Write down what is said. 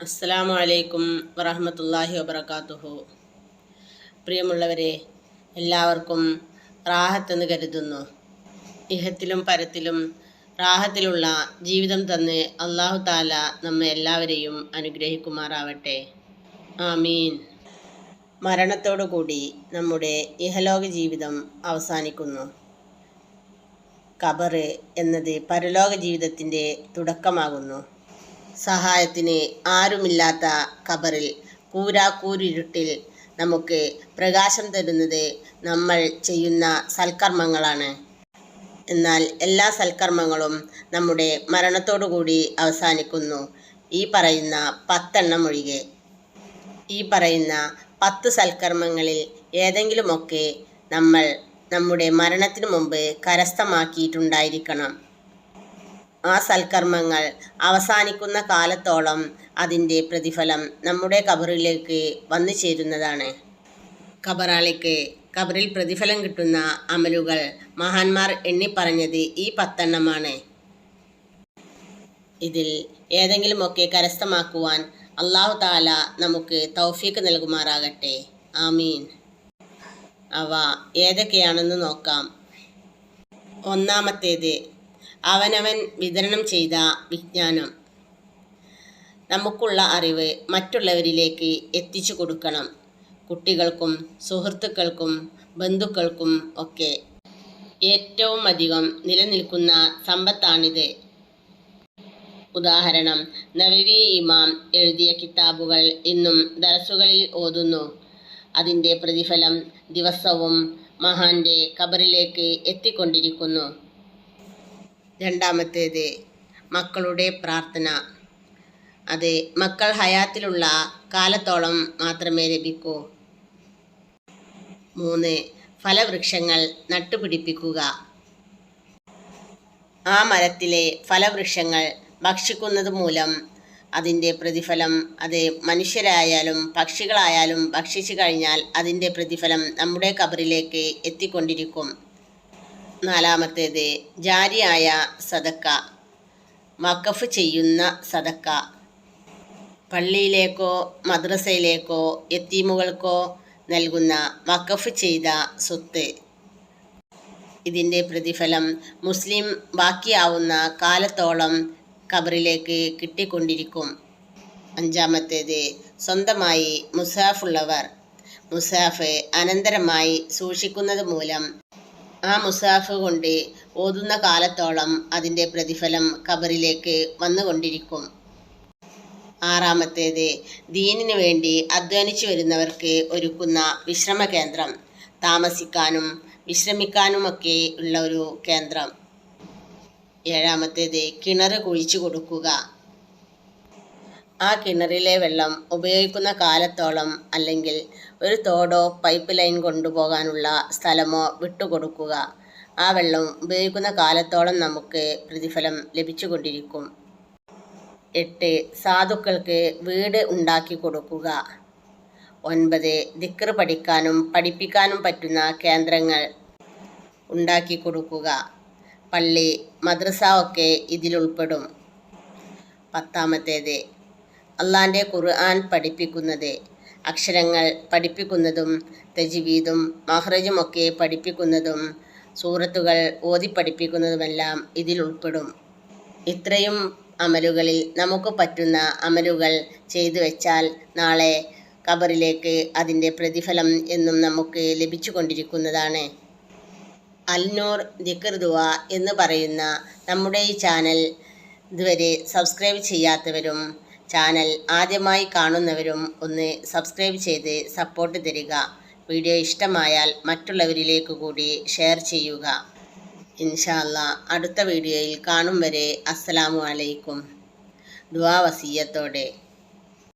അസ്സലാമു അലൈക്കും വറഹ്മത്തുള്ളാഹി വബറകാതുഹു. പ്രിയമുള്ളവരെ, എല്ലാവർക്കും റാഹത്തെന്ന് കരുതുന്നു. ഇഹത്തിലും പരത്തിലും റാഹത്തിലുള്ള ജീവിതം തന്ന് അല്ലാഹു തആല നമ്മെ എല്ലാവരെയും അനുഗ്രഹിക്കുമാറാവട്ടെ. ആമീൻ. മരണത്തോടുകൂടി നമ്മുടെ ഇഹലോക ജീവിതം അവസാനിക്കുന്നു. ഖബർ എന്നത് പരലോക ജീവിതത്തിൻ്റെ തുടക്കമാകുന്നു. സഹായത്തിന് ആരുമില്ലാത്ത ഖബറിൽ കൂരാക്കൂരിരുട്ടിൽ നമുക്ക് പ്രകാശം തരുന്നത് നമ്മൾ ചെയ്യുന്ന സൽക്കർമ്മങ്ങളാണ്. എന്നാൽ എല്ലാ സൽക്കർമ്മങ്ങളും നമ്മുടെ മരണത്തോടുകൂടി അവസാനിക്കുന്നു, ഈ പറയുന്ന 10 എണ്ണം ഒഴികെ. ഈ പറയുന്ന 10 സൽക്കർമ്മങ്ങളിൽ ഏതെങ്കിലുമൊക്കെ നമ്മൾ നമ്മുടെ മരണത്തിനു മുമ്പ് കരസ്ഥമാക്കിയിട്ടുണ്ടായിരിക്കണം. ആ സൽക്കർമ്മങ്ങൾ അവസാനിക്കുന്ന കാലത്തോളം അതിൻ്റെ പ്രതിഫലം നമ്മുടെ ഖബറിലേക്ക് വന്നു ചേരുന്നതാണ്. ഖബറാളിക്ക് ഖബറിൽ പ്രതിഫലം കിട്ടുന്ന അമലുകൾ മഹാന്മാർ എണ്ണിപ്പറഞ്ഞത് ഈ 10 എണ്ണമാണ്. ഇതിൽ ഏതെങ്കിലുമൊക്കെ കരസ്ഥമാക്കുവാൻ അല്ലാഹു തആല നമുക്ക് തൗഫീഖ് നൽകുമാറാകട്ടെ. ആമീൻ. അവ ഏതൊക്കെയാണെന്ന് നോക്കാം. ഒന്നാമത്തേത്, അവനവൻ വിതരണം ചെയ്ത വിജ്ഞാനം. നമുക്കുള്ള അറിവ് മറ്റുള്ളവരിലേക്ക് എത്തിച്ചു കൊടുക്കണം. കുട്ടികൾക്കും സുഹൃത്തുക്കൾക്കും ബന്ധുക്കൾക്കും ഒക്കെ ഏറ്റവും അധികം നിലനിൽക്കുന്ന സമ്പത്താണിത്. ഉദാഹരണം, നവവി ഇമാം എഴുതിയ കിതാബുകൾ ഇന്നും ദർസുകളിൽ ഓതുന്നു. അതിൻ്റെ പ്രതിഫലം ദിവസവും മഹാന്റെ ഖബറിലേക്ക് എത്തിക്കൊണ്ടിരിക്കുന്നു. രണ്ടാമത്തേത്, മക്കളുടെ പ്രാർത്ഥന. അത് മക്കൾ ഹയാത്തിലുള്ള കാലത്തോളം മാത്രമേ ലഭിക്കൂ. 3, ഫലവൃക്ഷങ്ങൾ നട്ടുപിടിപ്പിക്കുക. ആ മരത്തിലെ ഫലവൃക്ഷങ്ങൾ ഭക്ഷിക്കുന്നത് മൂലം അതിൻ്റെ പ്രതിഫലം, അത് മനുഷ്യരായാലും പക്ഷികളായാലും ഭക്ഷിച്ചു കഴിഞ്ഞാൽ അതിൻ്റെ പ്രതിഫലം നമ്മുടെ ഖബറിലേക്ക് എത്തിക്കൊണ്ടിരിക്കും. 4, ജാരിയായ സദക്ക, വഖഫ് ചെയ്യുന്ന സദക്ക. പള്ളിയിലേക്കോ മദ്രസയിലേക്കോ യതീമുകൾക്കോ നൽകുന്ന വഖഫ് ചെയ്ത സ്വത്ത്. ഇതിൻ്റെ പ്രതിഫലം മുസ്ലിം ബാക്കിയാവുന്ന കാലത്തോളം ഖബറിലേക്ക് കിട്ടിക്കൊണ്ടിരിക്കും. 5, സ്വന്തമായി മുസാഫുള്ളവർ മുസാഫ് അനന്തരമായി സൂക്ഷിക്കുന്നത് മൂലം ആ മുസാഫ് കൊണ്ട് ഓതുന്ന കാലത്തോളം അതിൻ്റെ പ്രതിഫലം ഖബറിലേക്ക് വന്നുകൊണ്ടിരിക്കും. 6, ദീനിനു വേണ്ടി അധ്വാനിച്ചു വരുന്നവർക്ക് ഒരുക്കുന്ന വിശ്രമ കേന്ദ്രം, താമസിക്കാനും വിശ്രമിക്കാനുമൊക്കെ ഉള്ള ഒരു കേന്ദ്രം. 7, കിണർ കുഴിച്ചു കൊടുക്കുക. ആ കിണറിലെ വെള്ളം ഉപയോഗിക്കുന്ന കാലത്തോളം, അല്ലെങ്കിൽ ഒരു തോടോ പൈപ്പ് ലൈൻ കൊണ്ടുപോകാനുള്ള സ്ഥലമോ വിട്ടുകൊടുക്കുക. ആ വെള്ളം ഉപയോഗിക്കുന്ന കാലത്തോളം നമുക്ക് പ്രതിഫലം ലഭിച്ചുകൊണ്ടിരിക്കും. 8, സാധുക്കൾക്ക് വീട് ഉണ്ടാക്കി കൊടുക്കുക. 9, ദിക്ർ പഠിക്കാനും പഠിപ്പിക്കാനും പറ്റുന്ന കേന്ദ്രങ്ങൾ ഉണ്ടാക്കി കൊടുക്കുക. പള്ളി മദ്രസ ഒക്കെ ഇതിലുൾപ്പെടും. 10, അള്ളാൻ്റെ ഖുർആൻ പഠിപ്പിക്കുന്നത്, അക്ഷരങ്ങൾ പഠിപ്പിക്കുന്നതും തജ്വീദും മഖ്റജുമൊക്കെ പഠിപ്പിക്കുന്നതും സൂറത്തുകൾ ഓതി പഠിപ്പിക്കുന്നതുമെല്ലാം ഇതിലുൾപ്പെടും. ഇത്രയും അമലുകളിൽ നമുക്ക് പറ്റുന്ന അമലുകൾ ചെയ്തു വെച്ചാൽ നാളെ ഖബറിലേക്ക് അതിൻ്റെ പ്രതിഫലം എന്നും നമുക്ക് ലഭിച്ചു കൊണ്ടിരിക്കുന്നതാണ്. അൽ-നൂർ ദിക്ർ ദുആ എന്ന് പറയുന്ന നമ്മുടെ ഈ ചാനൽ ഇതുവരെ സബ്സ്ക്രൈബ് ചെയ്യാത്തവരും ചാനൽ ആദ്യമായി കാണുന്നവരും ഒന്ന് സബ്സ്ക്രൈബ് ചെയ്ത് സപ്പോർട്ട് തരിക. വീഡിയോ ഇഷ്ടമായാൽ മറ്റുള്ളവരിലേക്ക് കൂടി ഷെയർ ചെയ്യുക. ഇൻഷാ അല്ലാ അടുത്ത വീഡിയോയിൽ കാണും വരെ അസ്സലാമു അലൈക്കും. ദുആ വസിയ്യത്തോടെ.